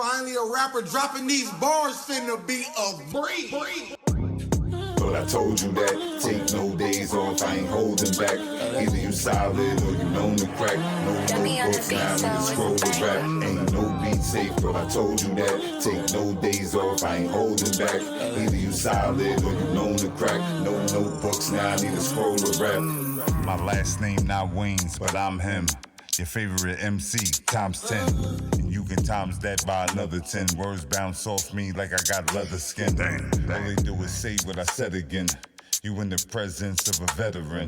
Finally a rapper dropping these bars finna be a breeze. But I told you that, take no days off, I ain't holding back. Either you solid or you known to crack. No notebooks, now I need to scroll the rap. Ain't no beat safe, but I told you that, take no days off, I ain't holding back. Either you solid or you known to crack. No notebooks, now I need to scroll the rap. My last name not Wayne's, but I'm him. Your favorite MC, times 10. And you can times that by another 10. Words bounce off me like I got leather skin. Damn. All they do is say what I said again. You in the presence of a veteran.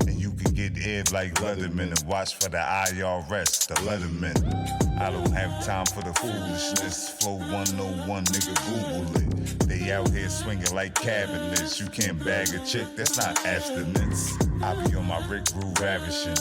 And you can get aired like Letterman and watch for the IRS, the Letterman. I don't have time for the foolishness. Flow101, nigga, Google it. They out here swinging like cabinets. You can't bag a chick, that's not abstinence. I be on my Rick Rule ravishing.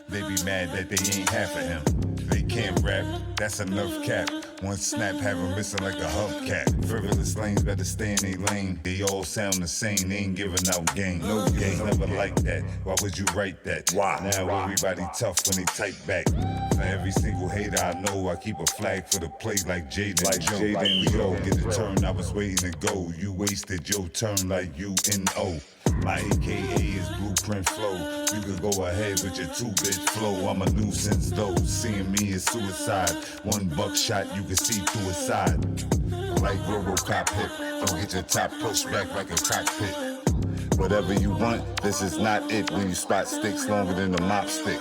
They be mad that they ain't half of him. They can't rap, that's enough cap. One snap have them missing like a hubcap. Frivolous lanes better stay in their lane. They all sound the same, they ain't giving out game. No game, never like that. Why would you write that? Why? Now everybody tough when they type back. For every single hater I know, I keep a flag for the play like Jaden like Joe. Like we all get the turn, I was waiting to go. You wasted your turn like UNO. My AKA is Blueprint Flow. You could go ahead with your 2-bit flow. I'm a nuisance though. Seeing me is suicide. One buckshot, you can see through a side. Like RoboCop hip. Don't get your top pushed back like a cockpit. Whatever you want, this is not it. When you spot sticks longer than the mop stick.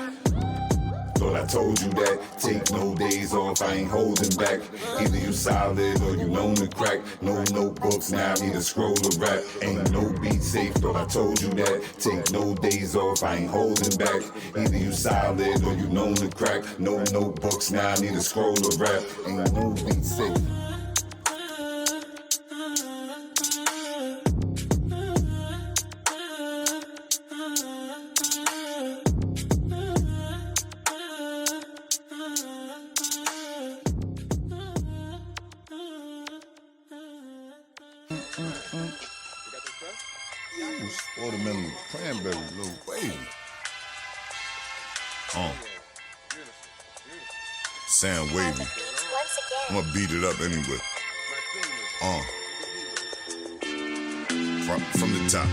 Thought I told you that, take no days off, I ain't holding back. Either you solid or you known to crack. No notebooks, now I need to scroll the rap. Ain't no beat safe, thought I told you that, take no days off, I ain't holding back. Either you solid or you known to crack. No notebooks, now I need to scroll the rap. Ain't no beat safe. Watermelon cranberry, little wavy. Sound wavy. I'ma beat it up anyway. From the top.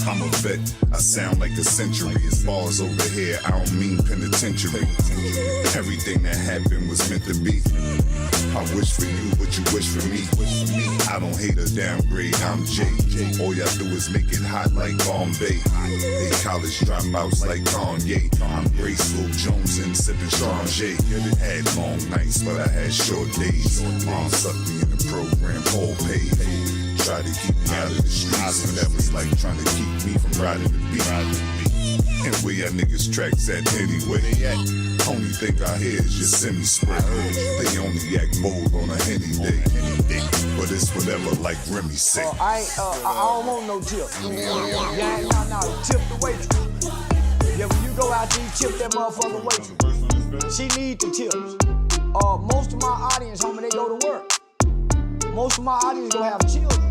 I'm a vet, I sound like a century. As bars over here, I don't mean penitentiary. Everything that happened was meant to be. I wish for you what you wish for me. I don't hate a downgrade, I'm Jay. All y'all do is make it hot like Bombay. They college dropouts like Kanye. I'm Graceful Jones and sipping Strange. Had long nights, but I had short days. Mom sucked me in the program, all paid. Tried to keep me out of the streets, but that was like trying to keep me from riding the beat. And where y'all niggas tracks at anyway? Only thing I hear is your semi-spray. They only act bold on a Henny day. But it's whatever, like Remy say. I don't want no tip. Yeah, no, tip the waitress. Yeah, when you go out there, you tip that motherfucking waitress. She need the tips. Most of my audience, homie, they go to work. Most of my audience gonna have children.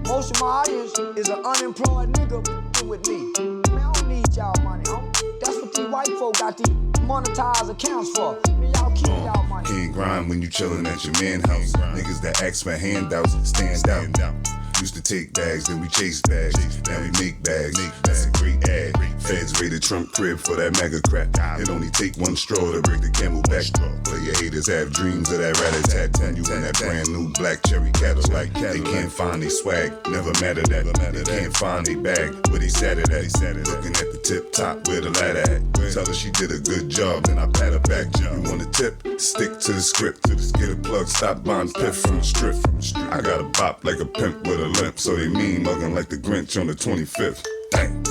Most of my audience is an unemployed nigga with me. Man, I don't need y'all money, homie. That's what these white folk got these monetized accounts for. Man, y'all keep y'all money. Can't grind when you chillin' at your man house. Niggas that ask for handouts stand out. Used to take bags, then we chase bags. Now we make bags. That's a great ad. Feds raided Trump crib for that mega crap. It only take one straw to break the camel back. But your haters have dreams of that rat-a-tat-tat. You in that brand new black cherry Cadillac. They can't find they swag, never matter that. They can't find they bag, where they sat it at. Looking at the tip top, where the ladder at. Tell her she did a good job, then I pat her back. You want a tip? Stick to the script. Get a plug, stop buying piff from the strip. I got a bop like a pimp with a limp, so they mean mugging like the Grinch on the 25th. Dang.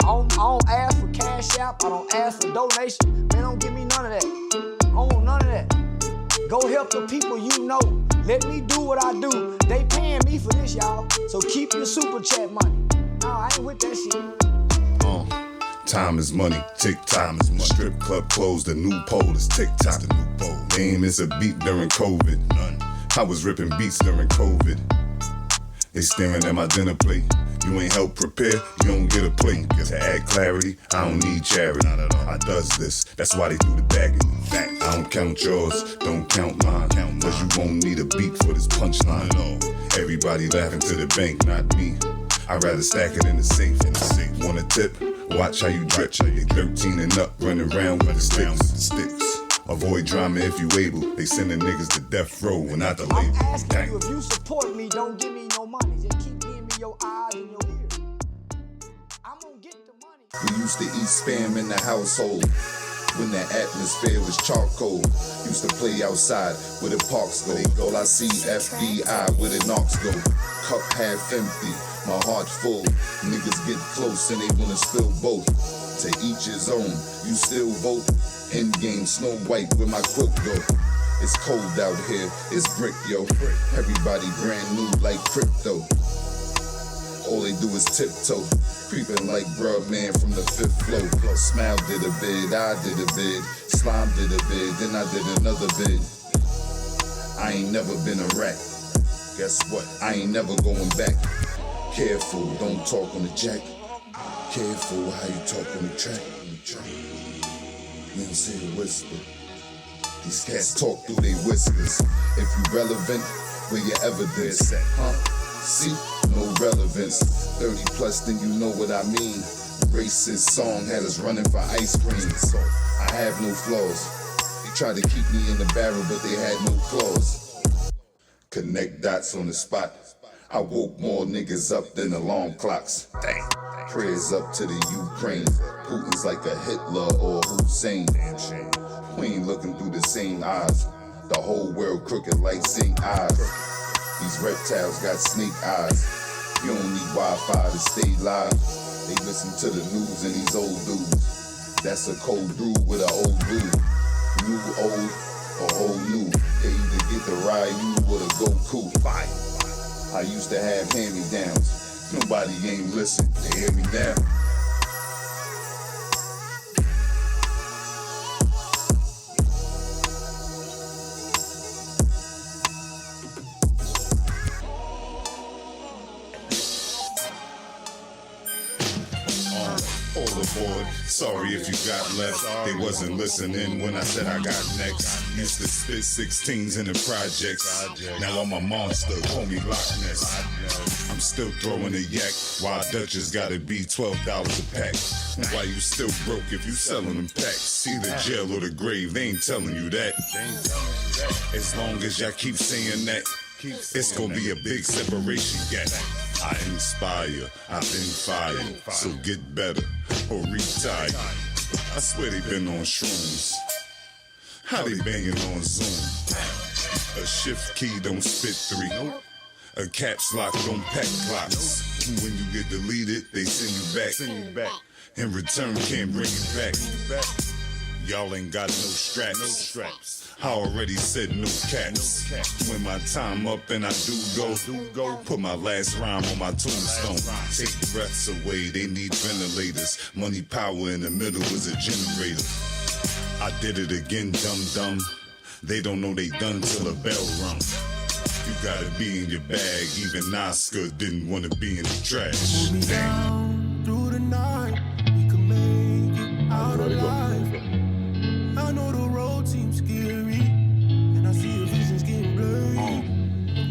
I don't ask for cash app, I don't ask for donation. Man, don't give me none of that. I don't want none of that. Go help the people you know. Let me do what I do. They paying me for this, y'all. So keep your super chat money. No, I ain't with that shit. Time is money, tick time is money. Strip club closed, the new pole is TikTok. The new pole. Name is a beat during COVID. I was ripping beats during COVID. They staring at my dinner plate. You ain't help prepare, you don't get a plate. To add clarity, I don't need charity. I does this, that's why they do the bagging. I don't count yours, don't count mine. Cause you won't need a beat for this punchline. Everybody laughing to the bank, not me. I'd rather stack it in the safe. Want a tip? Watch how you drip. They 13 and up, running around with the sticks. Avoid drama if you able. They sending niggas to death row and not the label. I'm asking you, if you support me, don't give me no money. Just keep giving me your eyes and your ears. I'm gonna get the money. We used to eat Spam in the household when the atmosphere was charcoal. Used to play outside where the parks go. All I see FBI where the knocks go. Cup half empty, my heart full. Niggas get close and they wanna spill both. To each his own, you still vote. Endgame Snow White where my quilt go. It's cold out here, it's brick, yo. Everybody brand new like crypto. All they do is tiptoe, creeping like bruh man from the 5th floor. Smile did a bid, I did a bid. Slime did a bid, then I did another bid. I ain't never been a rat. Guess what? I ain't never going back. Careful, don't talk on the jack. Careful how you talk on the track. You don't say a whisper. These cats talk through they whispers. If you relevant, where your evidence? Huh? See? No relevance. 30 plus, then you know what I mean. Racist song had us running for ice cream. I have no flaws. They tried to keep me in the barrel, but they had no claws. Connect dots on the spot. I woke more niggas up than alarm clocks. Dang. Prayers up to the Ukraine. Putin's like a Hitler or a Hussein. We ain't looking through the same eyes. The whole world crooked like St. Eyes. These reptiles got snake eyes. You don't need Wi-Fi to stay live. They listen to the news and these old dudes. That's a cold brew with an old brew. New old or old new. They either get the Ryu or the Goku. I used to have hand-me-downs. Nobody ain't listen, they hear me now. All aboard, sorry if you got left. They wasn't listening when I said I got next. Used to spit 16s in the projects. Now I'm a monster, call me Loch Ness. I'm still throwing a yak. Why Dutchess gotta be $12 a pack? Why you still broke if you selling them packs? See the jail or the grave, they ain't telling you that. As long as y'all keep saying that, it's gonna be a big separation gap. I inspire, I've been fired, so get better or retire. I swear they been on shrooms. How they banging on Zoom? A shift key don't spit 3. A caps lock don't pack clocks. When you get deleted, they send you back. In return, can't bring you back. Y'all ain't got no straps. I already said no caps. When my time up and I do go, put my last rhyme on my tombstone. Take breaths away, they need ventilators. Money power in the middle is a generator. I did it again, dumb. They don't know they done till a bell rung. You gotta be in your bag, even Oscar didn't wanna be in the trash. Damn. Through the night, we can make it out alive. I know the road seems scary, and I see the visions getting blurry.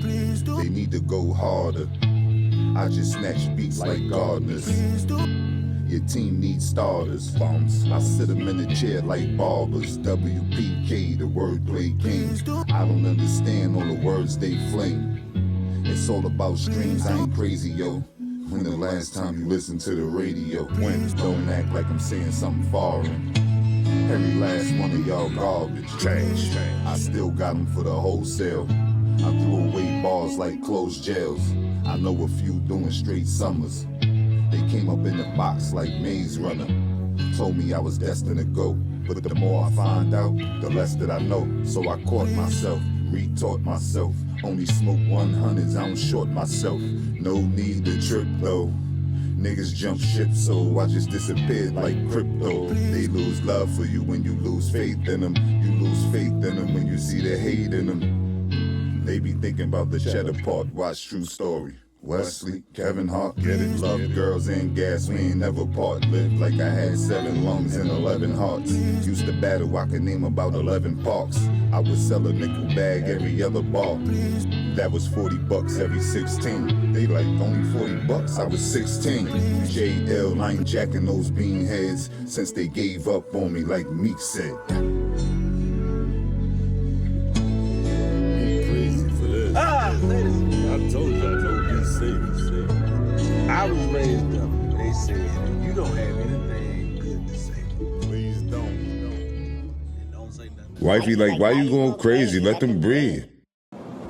Please do. They need to go harder. I just snatch beats like gardeners. Please do. Your team needs starters. Bombs. I sit them in the chair like barbers. WPK, the wordplay king. I don't understand all the words they fling. It's all about streams, I ain't crazy, yo. When the last time you listened to the radio? When? Don't act like I'm saying something foreign. Every last one of y'all garbage. Trash. I still got them for the wholesale. I threw away bars like closed jails. I know a few doing straight summers. They came up in the box like Maze Runner. Told me I was destined to go. But the more I find out, the less that I know. So I caught myself, retaught myself. Only smoke 100s, I don't short myself. No need to trip though. Niggas jump ship, so I just disappeared like crypto. They lose love for you when you lose faith in them. You lose faith in them when you see the hate in them. They be thinking about the cheddar part, watch True Story. Wesley, Kevin Hart, get it. Love girls and gas, we ain't never part. Lived like I had 7 lungs and 11 hearts. Used to battle, I could name about 11 parks. I would sell a nickel bag every other bar. That was $40 every 16. They like, only $40? I was 16. JL, I ain't jacking those bean heads since they gave up on me like Meek said. I told you, I know be safe. I was raised up. They said, you don't have anything good to say. Please don't. Don't say nothing. Wifey, like, why you going crazy? Let them breathe.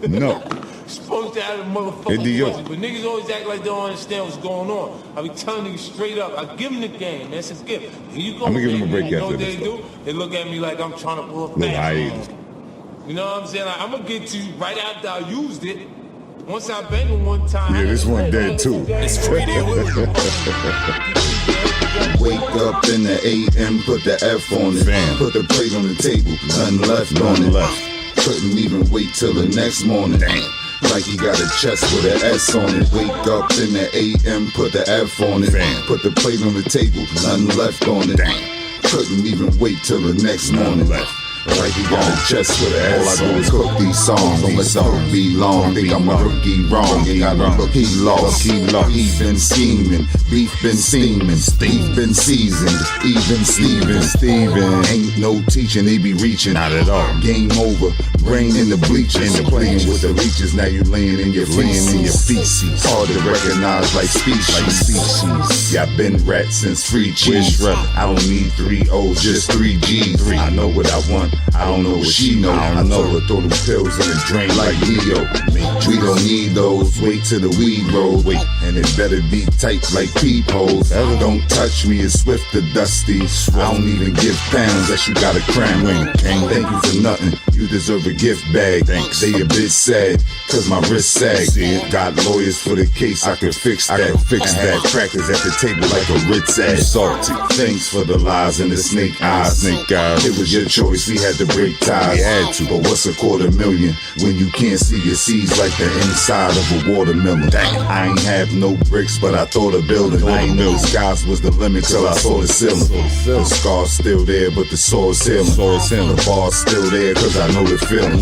No. Supposed to have a motherfucking question, but niggas always act like they don't understand what's going on. I be telling niggas straight up, I give them the game, man. It's a gift. I'm gonna give them a break after this. You know what this. they do? They look at me like I'm trying to pull a Little fast hiatus. one. You know what I'm saying? Like, I'm gonna get to you right after I used it. Once I banged him one time. Yeah, this one dead too. It's free Wake up in the AM, put the F on it. Bam. Put the plate on the table, nothing left on it. Couldn't even wait till the next morning. Damn. Like he got a chest with an S on it. Wake up in the AM, put the F on it. Bam. Put the plate on the table, nothing left on it. Damn. Couldn't even wait till the next morning. Like he got a chest with an S. All I do is cook these songs. Don't let the hook be long. Think I'm a rookie wrong. Ain't got no look, he lost. He been scheming. Beef been steaming. Beef been seasoned. Even Steven. Ain't no teaching, they be reaching. Not at all. Game over. Brain in the bleachers. Playing with the leeches. Now you laying in your feces. Hard to recognize like species. Yeah, been rat since free cheese. I don't need 3 O's, just 3 G's. I know what I want. I don't know what she know. I know her throw them pills in the drain like Neo. We don't need those. Wait till the weed rolls. Wait, and it better be tight like peepholes. Don't touch me, it's swift to dusty. I don't even give pounds unless you got a crown. Can't thank you for nothing. You deserve a gift bag. Thanks. They a bit sad, cause my wrist sag. Got lawyers for the case, I could fix that. Had crackers at the table like a Ritz ass. Salty. Thanks for the lies and the snake eyes. It was your choice, we had to break ties. We had to. But what's $250,000 when you can't see your seeds like the inside of a watermelon? I ain't have no bricks, but I thought of building. I ain't know the skies was the limit till I saw the ceiling. The scar's still there, but the soil's healing. The bar's still there, cause I know the feeling.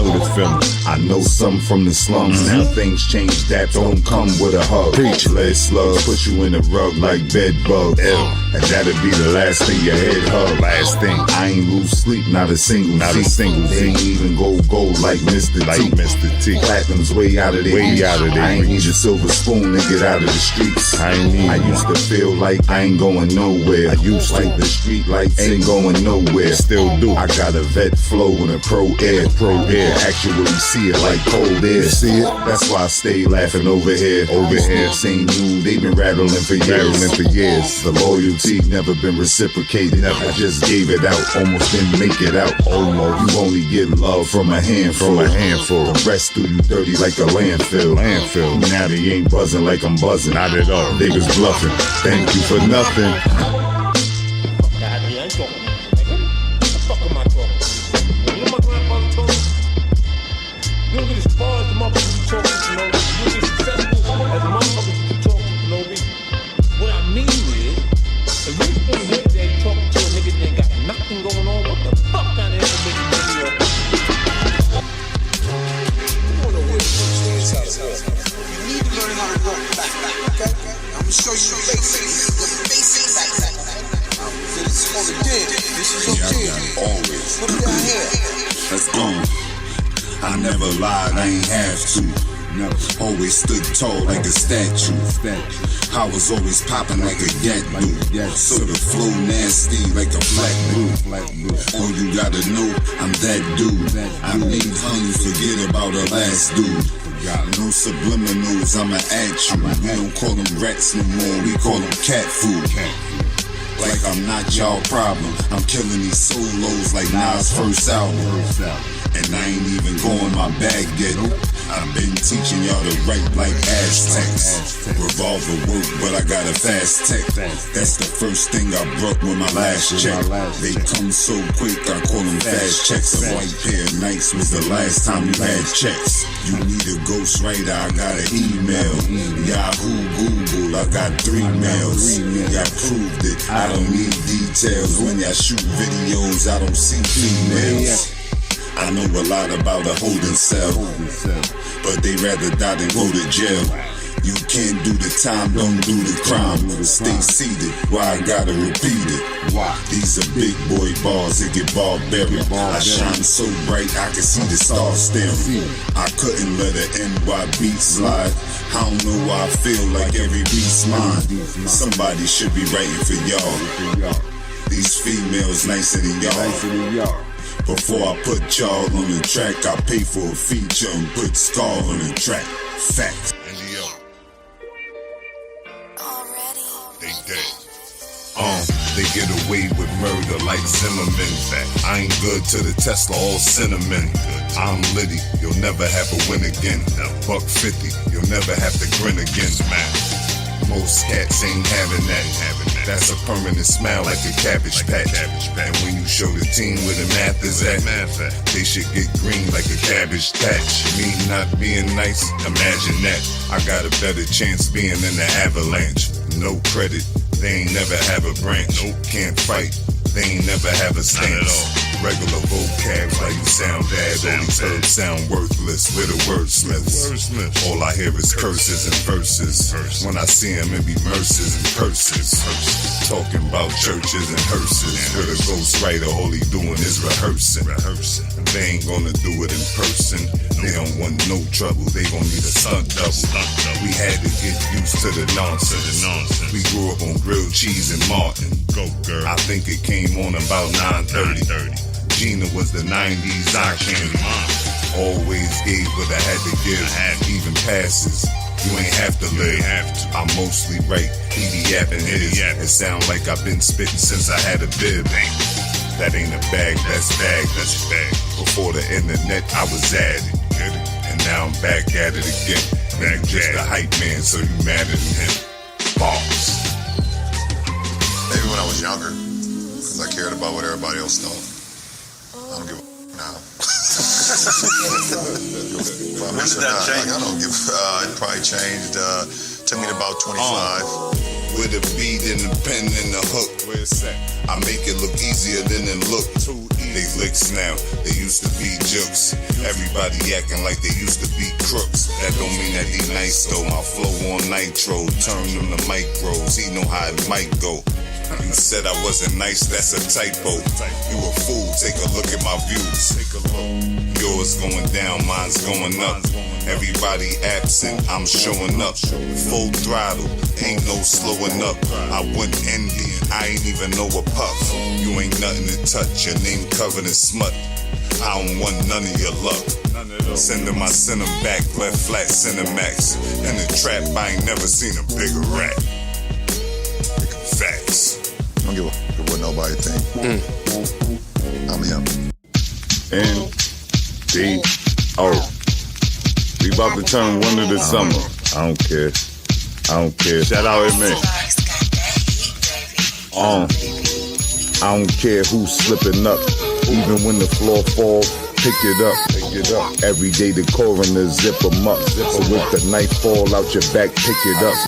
I know some from the slums. Now things change, that don't come with a hug. Preach, lead slug, put you in the rug like bed bug. And that'll be the last thing your head hug. Last thing. I ain't lose sleep, not a single They ain't even go gold like Mr. T. Platinum's way out of there. I ain't need a silver spoon to get out of the streets. I used to feel like I ain't going nowhere. I used to like the street lights ain't going nowhere. Still do. I got a vet flow and a pro air. Actually see it like cold air. See it? That's why I stay laughing over here. Ain't new, they been rattling for years. The loyalty never been reciprocated. I just gave it out, almost didn't make it out. You only get love from a handful. The rest do you dirty like a landfill. Now they ain't buzzing like I'm buzzing. Not at all. They was bluffing. Thank you for nothing. You don't get as far as the motherfuckers you talking to no reason. You don't get successful as the motherfuckers you talking to no reason. What I mean is, if you spend your day talking to a nigga that ain't got nothing going on, what the fuck kind of information do you want? You need to learn how to walk back, okay? I'm gonna show you the basics. This is again. This is okay. Always. Put it down here. Let's go. I never lied, I ain't have to. Never. Always stood tall like a statue. I was always popping like a yak dude. So the flow nasty like a black dude. All you gotta know, I'm that dude. I made honey forget about the last dude. No subliminals, I'ma at you. We don't call them rats no more, we call them cat food. Like I'm not y'all problem. I'm killing these solos like Nas' first album. and I ain't even going my bag yet. I've been teaching y'all to write like Aztecs. Revolver work, but I got a fast tech. That's the first thing I brought with my last check. They come so quick, I call them fast checks. A white pair of Nikes was the last time you had checks. You need a ghostwriter, I got an email. Yahoo, Google, I got 3 mails. I proved it, I don't need details. When y'all shoot videos, I don't see females. I know a lot about a holding cell, but they rather die than go to jail. You can't do the time, don't do the crime. Stay seated, why I gotta repeat it? These are big boy bars, it get barbaric. I shine so bright, I can see the stars staring. I couldn't let an NY beat slide. I don't know why I feel like every beat's mine. Somebody should be writing for y'all. These females nicer than y'all. Before I put y'all on the track, I pay for a feature and put Scar on the track. Facts. They dead. They get away with murder like Zimmerman. I ain't good to the Tesla, all cinnamon. I'm Liddy, you'll never have a win again. $150, you'll never have to grin again, man. Most cats ain't having that. That's a permanent smile like a cabbage patch. And when you show the team where the math is at, they should get green like a cabbage patch. Me not being nice, imagine that. I got a better chance being in the avalanche. No credit, they ain't never have a branch. Can't fight, they ain't never have a stance. Regular vocab, how you sound bad. All these herbs sound worthless. We're the wordsmiths. All I hear is curses and verses. When I see them, it be mercies and purses. Talking about churches and hearses. With a ghostwriter, all he doing is rehearsing. They ain't gonna do it in person. They don't want no trouble. They gon' need a stunt double. We had to get used to the nonsense. We grew up on grilled cheese and Martin. Go girl. I think it came on about 9:30. Gina was the 90s eye candy. Always gave what I had to give. Even passes, you ain't have to live. I mostly write, he be yapping his. It sound like I've been spitting since I had a bib. That ain't a bag, that's bag. Before the internet, I was at it. And now I'm back at it again. And you just a hype man, so you madder than him. Boss. Maybe when I was younger, because I cared about what everybody else thought. I don't give a now. When did that change? I don't give. It probably changed. Took me to about 25. With a beat and a pen and a hook. I make it look easier than it look. They licks now, they used to be jokes. Everybody acting like they used to be crooks. That don't mean that they nice though. My flow on nitro, turn them to micros. He know how it might go. You said I wasn't nice, that's a typo. You a fool, take a look at my views. Yours going down, mine's going up. Everybody absent, I'm showing up. Full throttle, ain't no slowing up. I wouldn't envy it, I ain't even know a puff. You ain't nothing to touch, your name covered in smut. I don't want none of your luck. Send them, I send them back, left flat, Cinemax. In the trap, I ain't never seen a bigger rat. Facts. I don't give a fuck what nobody think. I'm him. N-D-O. We about to turn one of the summer. I don't care. Shout out at me. I don't care who's slipping up. Even when the floor falls, pick it up. Every day the coroner zip them up. So with the knife fall out your back, pick it up.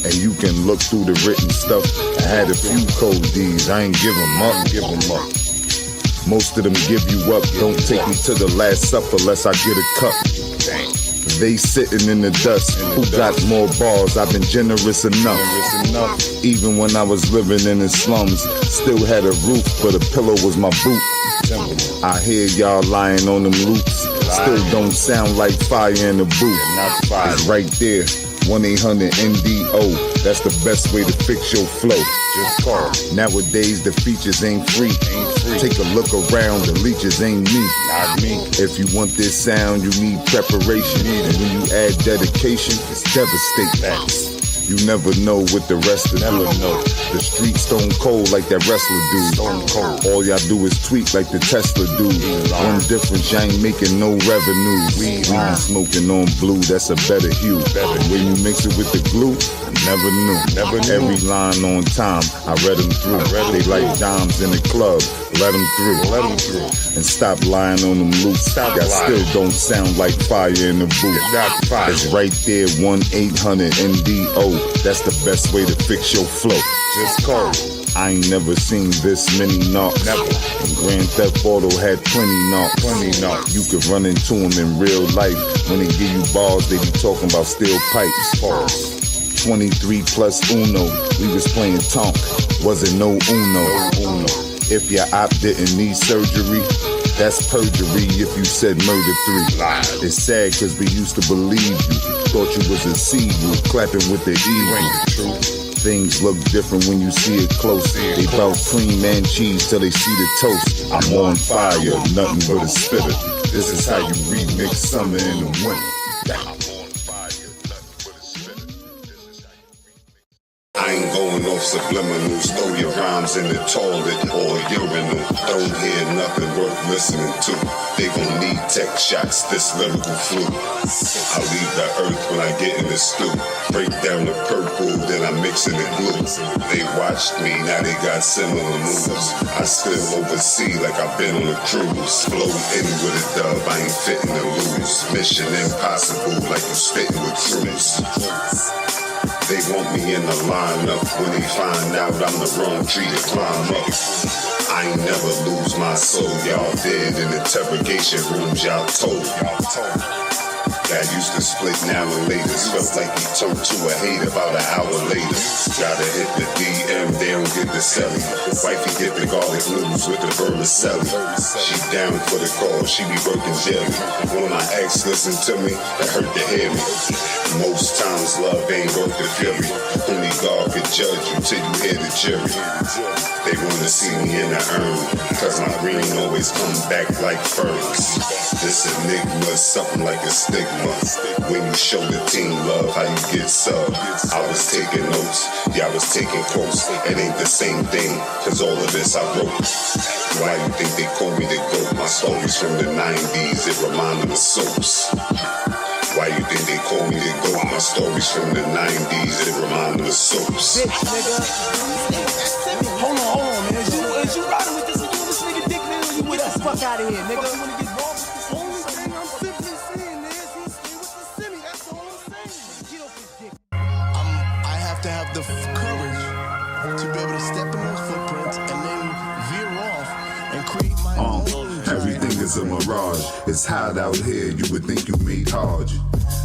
And you can look through the written stuff. I had a few cold D's, I ain't give them up. Most of them give you up. Don't take me to the Last Supper unless I get a cup. They sitting in the dust. Who got more bars? I've been generous enough. Even when I was living in the slums, still had a roof, but a pillow was my boot. I hear y'all lying on them loops. Still don't sound like fire in the booth. It's right there. 1-800-NDO. That's the best way to fix your flow. Just call. Nowadays the features ain't free. Take a look around, the leeches ain't me. Not me. If you want this sound, you need preparation. And when you add dedication, it's devastating. You never know what the rest of never know. The streets stone cold like that wrestler dude. Stone cold. All y'all do is tweak like the Tesla dude. One difference, y'all ain't making no revenue. We been smoking on blue, that's a better hue. When you mix it with the glue, never knew. Every line on time, I read them through. They like dimes in the club, let them through. And stop lying on them loops. Y'all still don't sound like fire in the booth. It's right there, 1-800-NDO. That's the best way to fix your flow. Just call. I ain't never seen this many knocks. Never. And Grand Theft Auto had plenty knocks. You could run into them in real life. When they give you balls, they be talking about steel pipes. Pause. 23 plus Uno. We was playing Tonk. Wasn't no Uno. If your op didn't need surgery, that's perjury if you said murder 3. It's sad cause we used to believe you. Thought you was a seed root clapping with the E. Things look different when you see it close. They bout cream and cheese till they see the toast. I'm on fire, nothing but a spitter. This is how you remix summer in the winter. I ain't going off subliminals, throw your rhymes in the toilet or urinal. Don't hear nothing worth listening to. They gon' need tech shots, this lyrical flu. I leave the earth when I get in the stew. Break down the purple, then I mix in the glue. They watched me, now they got similar moves. I still oversee like I've been on a cruise. Flow in with a dub, I ain't fitting to lose. Mission impossible like I'm spitting with Cruise. They want me in the lineup when they find out I'm the wrong tree to climb up. I ain't never lose my soul, y'all dead in interrogation rooms, y'all told. That used to split now and later. Felt like he turned to a hate about an hour later. Gotta hit the DM, they don't get the celly. Wifey get the garlic noodles with the vermicelli. She down for the call, she be working jelly. When my ex listen to me, it hurt to hear me. Most times love ain't worth the fury. Only God could judge you till you hear the jury. They wanna see me in the urn, cause my green always comes back like ferns. This enigma, something like a stigma. When you show the team love, how you get sub. I was taking notes, y'all was taking quotes. It ain't the same thing, cause all of this I wrote. Why you think they call me the GOAT? My stories from the 90s, it remind them of soaps. Why you think they call me the GOAT? My stories from the 90s, it remind them of soaps. Bitch, nigga. Hold on, man. Is you riding with this nigga dick, man? Or you with us? Fuck out of here, nigga. You wanna get involved with this? Only thing I'm simply saying is he stay with the semi. That's all I'm saying. Get off his dick. I have to have the courage to be able to step in those footprints and then veer off and create my own. Everything is a mirage. It's hot out here, you would think you made Hodge.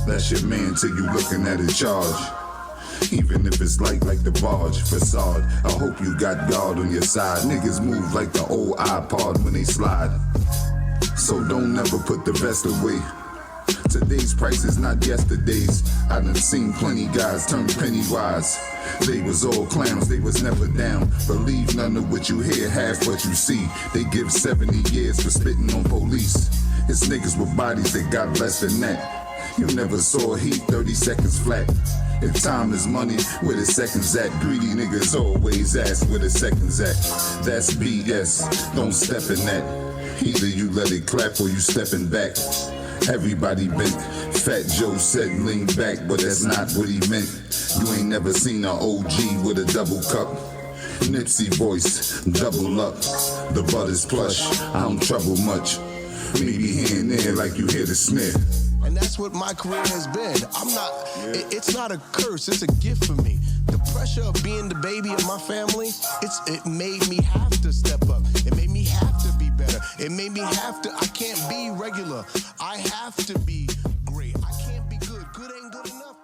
That's your man till you looking at a charge. Even if it's like the barge facade. I hope you got God on your side. Niggas move like the old iPod when they slide. So don't never put the vest away. Today's price is not yesterday's. I done seen plenty guys turn penny wise. They was all clowns, they was never down. Believe none of what you hear, half what you see. They give 70 years for spitting on police. It's niggas with bodies that got less than that. You never saw heat 30 seconds flat. If time is money, where the seconds at? Greedy niggas always ask where the seconds at. That's BS, don't step in that. Either you let it clap or you stepping back. Everybody bent. Fat Joe said lean back, but that's not what he meant. You ain't never seen an OG with a double cup. Nipsey voice, double up. The butter's plush, I don't trouble much. Maybe here and there like you hear the snare. And that's what my career has been. It's not a curse, it's a gift for me. The pressure of being the baby of my family, it made me have to step up. It made me have to be better. It made me have to, I can't be regular. I have to be great. I can't be good. Good ain't good enough.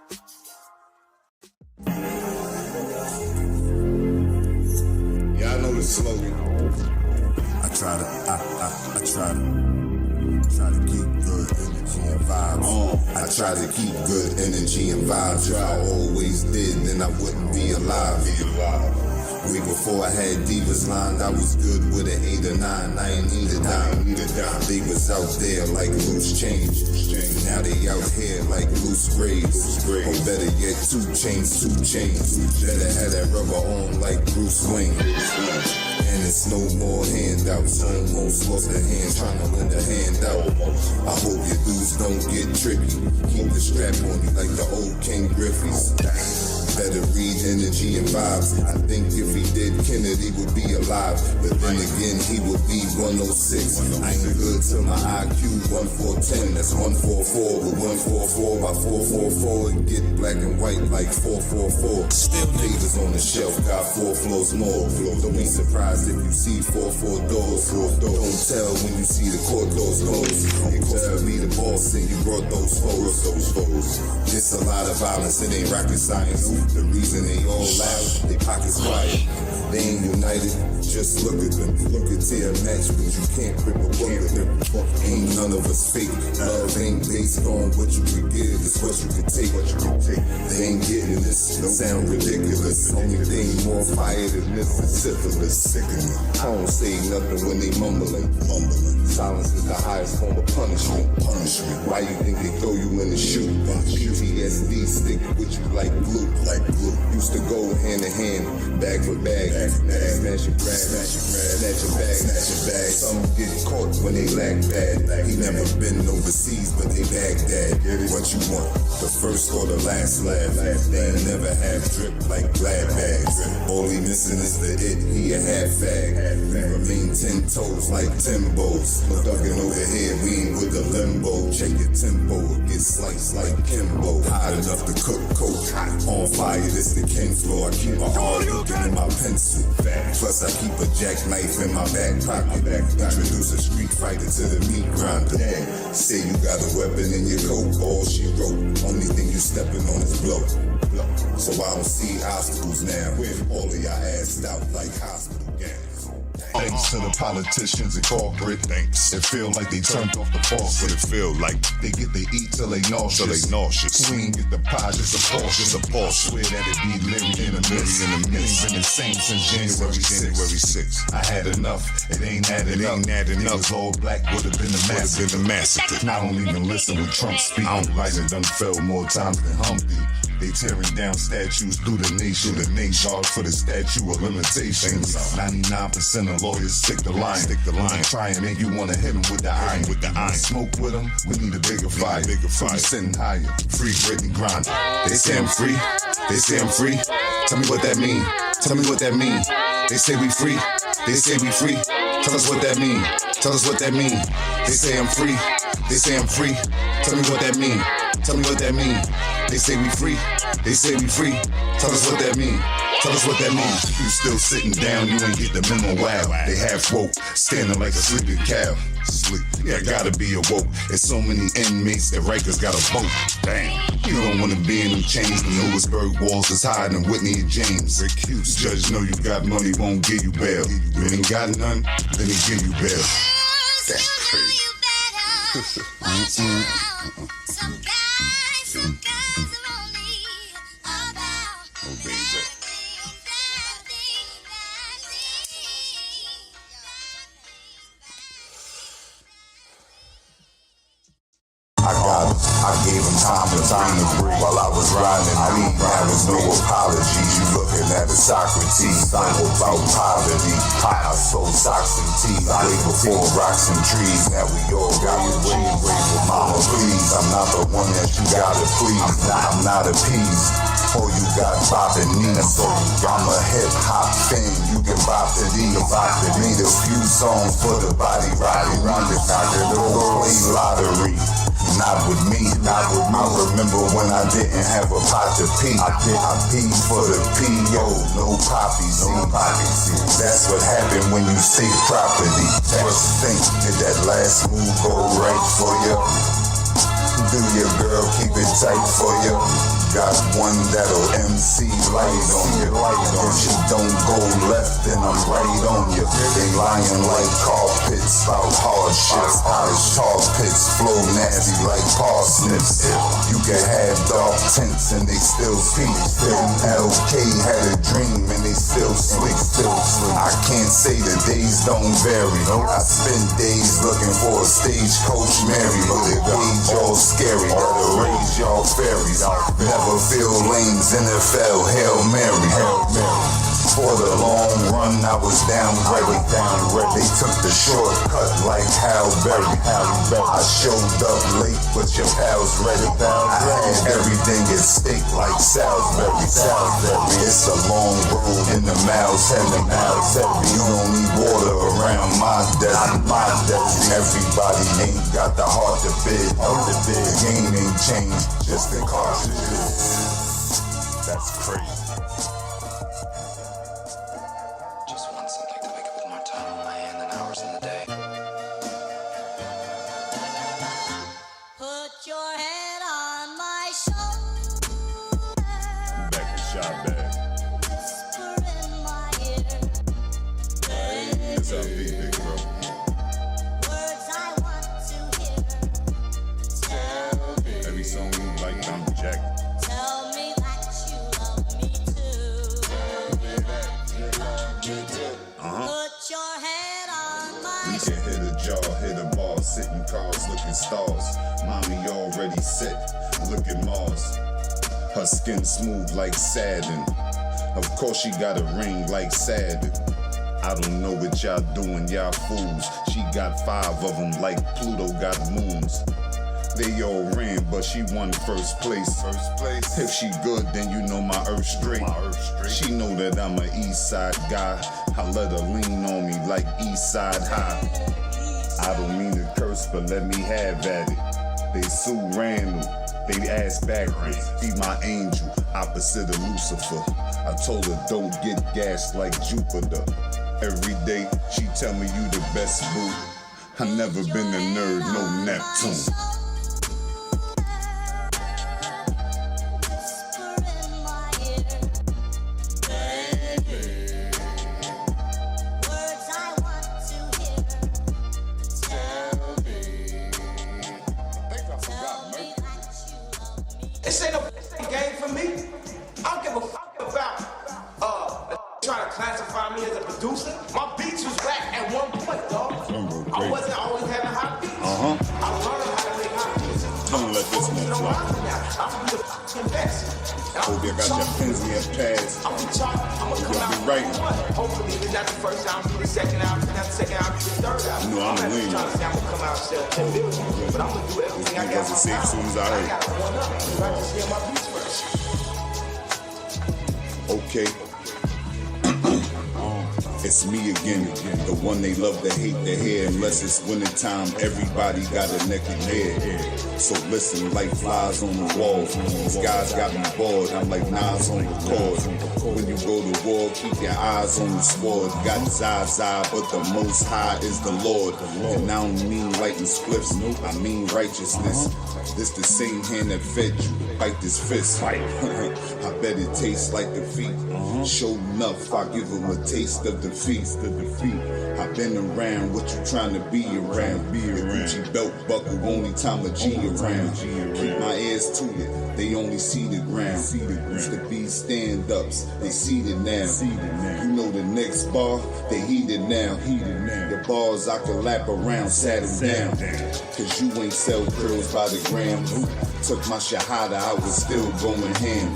Yeah, I know the slogan. I try to keep good energy and vibes. I try to keep good energy and vibes. If I always did, then I wouldn't be alive. Way before I had divas lined, I was good with an 8 or 9. I ain't need a dime. They was out there like loose change. Now they out here like loose graves. Or better yet, 2 chains. Better have that rubber on like Bruce Wayne. And it's no more handouts. Almost lost a hand trying to lend a hand out. I hope your dudes don't get tricky. Keep the strap on you like the old King Griffey's. Better read energy and vibes. I think if he did, Kennedy would be alive. But then again, he would be 106. I ain't good till my IQ 1410. That's 144 with 144 by 444. And get black and white like 444. Still niggas on the shelf, got 4 floors more. Don't be surprised if you see 4 doors. Don't tell when you see the court doors closed. You called me the boss and you brought those foes. It's a lot of violence, it ain't rocket science. The reason they all loud, they pockets quiet. They ain't united, just look at them. You could tear a match, but you can't rip a book with them. Ain't none of us fake. Love ain't based on what you could give, it's what you could take. They ain't getting this, sound ridiculous. Only thing more fire than this is syphilis. Sickening. I don't say nothing when they mumbling. Silence is the highest form of punishment. Why you think they throw you in the chute? PTSD stick with you like glue. Used to go hand in hand, bag for bag. Smash your grab, snatch your bag. Some get caught when they lack bad. He never been overseas, but they Baghdad. What you want? The first or the last laugh. They ain't never have drip like glad bags. All he missing is the it, he a half fag. We remain 10 toes like Timbos. No ducking over here, we ain't with the limbo. Check your tempo, it get sliced like Kimbo. Hot enough to cook coke. On fire, this the king floor. I keep my heart looking in my pencil. Plus I keep a jackknife in my back pocket. Introduce a street fighter to the meat grinder. Say you got a weapon in your coat, all she wrote. Only thing you stepping on is blow. So I don't see obstacles now. All of y'all assed out like hospital gangs. Thanks to the politicians and corporate thanks. It feel like they turned off the faucet. It feel like they get to eat till they nauseous. We ain't get the pie, just a Porsche. Swear that it be million and a million. Been the same since January 6th. I had enough. It ain't adding up. Niggas all black would've been a massacre. Now I don't even listen when Trump speak. Biden done fell more times than Humpty. They tearing down statues through the nation. Guard for the statue of limitations. 99% of lawyers stick the line. Try and make you wanna hit them with the iron. Smoke with them, we need a bigger fire. So we sitting higher, free Britney grind. They say I'm free. Tell me what that mean. They say we free. Tell us what that mean. They say I'm free. Tell me what that mean. They say we free. Tell us what that mean. You still sitting down, you ain't get the memo. Wow, they half woke, standing like a sleeping cow. Yeah, gotta be awoke. There's so many inmates that Rikers got a vote. Damn, you don't wanna be in them chains. The Lewisburg walls is higher than Whitney and James. Judge know you got money, won't give you bail. You ain't got none, then he give you bail. That's crazy. Some guys are lonely about I gave him time to breathe while I was riding lean. Now there's no apologies. You looking at the Socrates. I'm about poverty. I sold socks and tees way before rocks and trees. Now we all got it way with mama, please. I'm not the one that you gotta please. I'm not appeased. All you got bopping knees. So I'm a hip hop fan. You can bop to these. Made a few songs for the body rocking. Play lottery. Not with me. I remember when I didn't have a pot to pee. I peed for the P.O. No poppy seed. That's what happened when you say property. Just think, did that last move go right for you? Do your girl keep it tight for you? Got one that'll MC light on you. If she don't go left, then I'm right on you. They lying like carpets about hardships. Polished tar pits flow nasty like parsnips. You can have dark tints and they still peep. LK had a dream and they still sleep. I can't say the days don't vary. I spend days looking looking for a stagecoach Mary with a gauge all scary. That'll raise y'all fairies. Never feel lanes, NFL, Hail Mary. For the long run, I was down ready. They took the shortcut like Hal Berry. I showed up late, but your pals ready. I had everything at stake like Salisbury. It's a long road in the miles heavy. You don't need water around my desert. Everybody ain't got the heart to bid. The game ain't changed, just the cartridges. That's crazy. Just want something to wake up with more time on my hand than hours in the day. Put your head on my shoulder. Back to shot bag. Whisper in my ear. What's up, big bro? Words I want to hear. Tell me. Every song you like, I'm Jack. Tell me that you love me too. Put your head on my We can hit a jaw, hit a ball, sitting cars, looking stars. Mommy already set, look at Mars. Her skin smooth like satin. Of course she got a ring like Saturn. I don't know what y'all doing, y'all fools. She got 5 of them like Pluto got moons. They all ran, but she won first place. If she good, then you know my earth straight. She know that I'm an east side guy. I let her lean on me like east side high. I don't mean to curse, but let me have at it. They Sue Randall, they ass backwards. Be my angel, opposite of Lucifer. I told her don't get gassed like Jupiter. Every day she tell me you the best boo. I never been a nerd, no Neptune. This ain't no game for me. I don't give a fuck about trying to classify me as a producer. My beats was whack at one point, dog. I wasn't always having hot beats. I learned how to make hot beats. Don't let this one fly. I'm gonna be the fucking best. Hope you got your pens in your pads. I'm gonna come out right. Hopefully it's not the first album, be the second album, not the second album, be the third album. You know I'm not leaning. trying to say I'm gonna come out and sell 10 billion, but I'm gonna do everything I got. As soon as I heard. I got one up. I just hear my beats first. Okay. It's me again, the one they love to hate to hear. Unless it's winter time, everybody got a naked head. So listen, like flies on the wall. These guys got me bored, I'm like Nas on the cord. When you go to war, keep your eyes on the sword. Got Zaza, but the most high is the Lord. And I don't mean lighting spliffs, I mean righteousness. This the same hand that fed you, bite this fist. I bet it tastes like defeat. Sure enough, I give them a taste of defeat. I've been around what you trying to be around. The Gucci belt buckle, only time a G around. Keep my ears to it, they only see the ground. Used to be stand-ups, they seated now. You know the next bar, they heated now. The bars I can lap around, sat them down. Cause you ain't sell curls by the gram. Took my shahada, I was still going ham.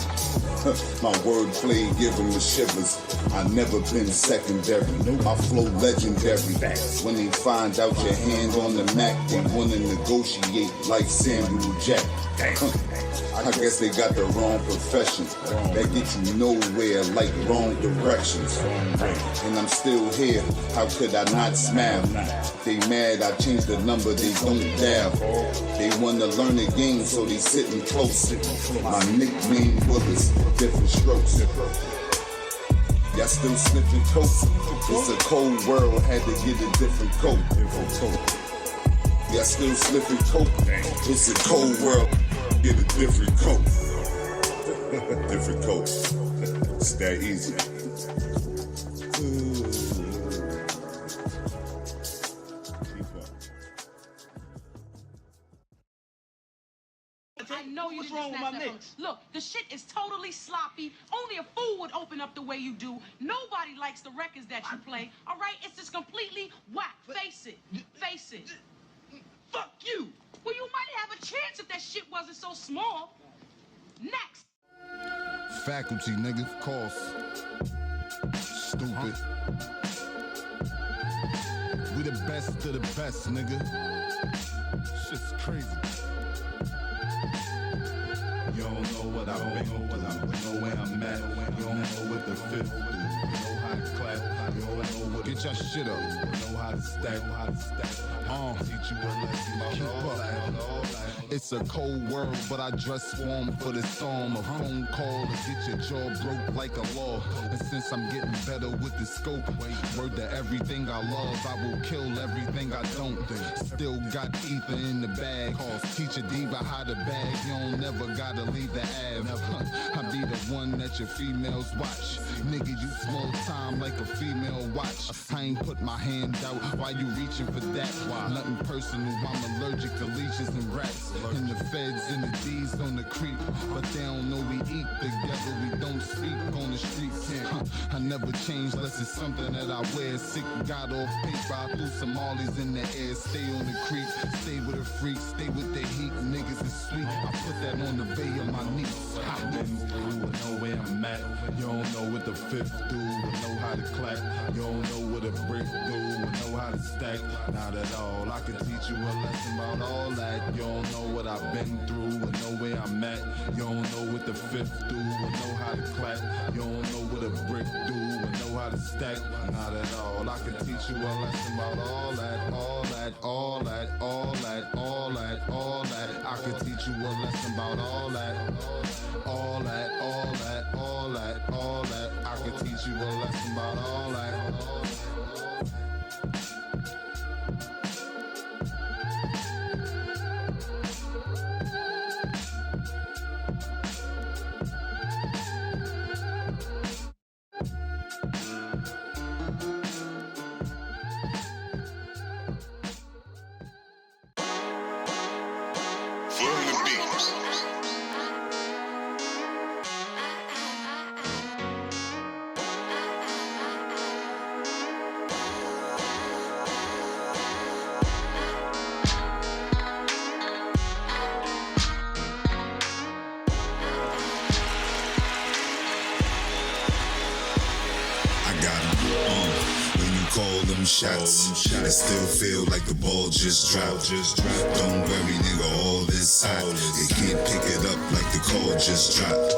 My wordplay giving the shivers. I never been secondary. My flow legendary. When they find out your hand on the Mac, they wanna negotiate like Samuel Jack. I guess they got the wrong profession. That get you nowhere like wrong directions. And I'm still here, how could I not smile? They mad I changed the number, they don't dial. They wanna learn the game, so they sitting close. My nickname Willis, different strokes. Y'all still sniffing coke? It's a cold world, had to get a different coat. Y'all still sniffing coke? It's a cold world, get a different coat. Different coat. It's that easy. I know what's wrong with my mix. Look, the shit is totally sloppy. Only a fool would open up the way you do. Nobody likes the records that you play. All right, it's just completely whack. Face it. Face it. bricks if that shit wasn't so small. Next. Faculty, nigga, of course. Stupid. We the best of the best, nigga. Shit's crazy. You don't know what I've been, you know where I'm at. You don't know what the fifth do. You know how to clap. You don't know what. Get your shit up. You know how to stack. Teach you a lesson. Keep up. It's a cold world, but I dress warm for the storm. A phone call to get your jaw broke like a law. And since I'm getting better with the scope, word to everything I love, I will kill everything I don't. Still got ether in the bag. Teach a diva how to bag. You don't never gotta leave the Ave. I be the one that your females watch. Nigga, you small time like a female watch. I ain't put my hand out while you reaching for that. Nothing personal, I'm allergic to leeches and rats. And the feds and the D's on the creep, but they don't know we eat together, we don't speak on the street. I never change unless it's something that I wear. Sick, got off paper, I threw some ollies in the air. Stay on the creek, stay with a freak, stay with the heat. Niggas is sweet, I put that on the bay of my knees. I've been through, I know where I'm at. You don't know what the fifth do, I know how to clap. You don't know what a brick do, I know how to stack. Not at all, I can teach you a lesson about all that. You don't know what I've been through, I know where I'm at. You don't know what the fifth do, I know how to clap. You don't know what a brick do, I know how to stack. Not at all, I can teach you a lesson about all that, all that, all that, all that, all that, all that. I can teach you a lesson about all that, all that, all that, all that, all that. I can teach you a lesson about all that. Shots. I still feel like the ball just dropped. Don't worry, nigga, all this hot. They can't pick it up like the call just dropped.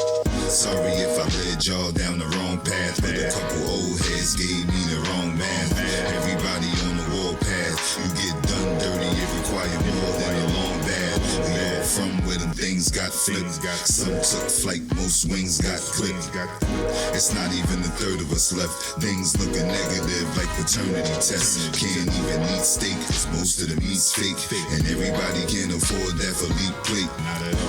Sorry if I led y'all down the wrong path, but a couple old heads gave me the wrong math. Everybody on the warpath, you get done dirty, it require more than a long bath. We all from where them things got flipped. Some took flight, most wings got clipped. It's not even a third of us left. Things looking negative like paternity tests. Can't even eat steak, most of the meat's fake. And everybody can't afford that for leaf plate.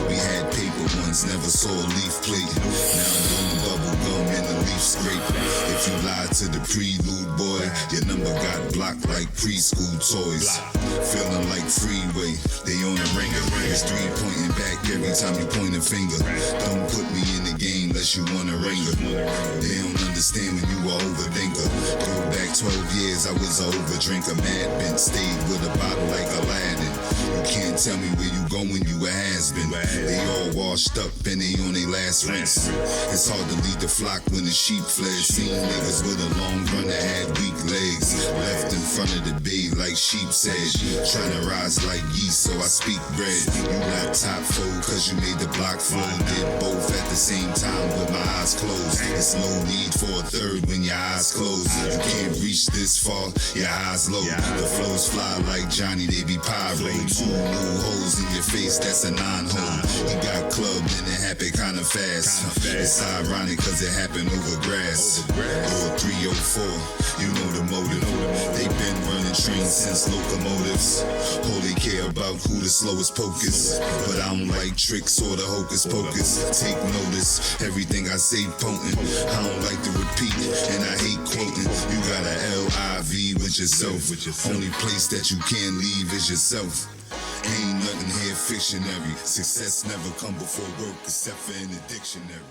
We had paper ones, never saw a leaf plate. Now I'm doing bubble gum in the leaf scrape. If you lied to the prelude, boy, your number got blocked like preschool toys. Feeling like freeway, they on a ringer. It's three pointing back every time you point a finger. Don't put me in the game unless you want a ringer. They don't understand when you a overthinker. Go back 12 years, I was a overdrinker. Mad bent, stayed with a bottle like Aladdin. You can't tell me where you going, you a has-been. They all washed up and they on their last rinse. It's hard to lead the flock when the sheep fled. Seen niggas with a long run that had weak legs. Left in front of the bay like sheep's head. Trying to rise like yeast, so I speak bread. You not top four cause you made the block full. Did both at the same time with my eyes closed. It's no need for a third when your eyes closed. You can't reach this far, your eyes low. The flows fly like Johnny, they be pyro. Two new holes in your face, that's a 9-hole. He got clubbed and it happened kinda fast. It's ironic cause it happened over grass. Or 304, you know the motive. They been running trains since locomotives. All they care about who the slowest pocus. But I don't like tricks or the hocus pocus. Take notice, everything I say potent. I don't like to repeat and I hate quoting. You got a LIV with yourself. Only place that you can't leave is yourself. Ain't nothing here fictionary. Success never come before work except for in the dictionary.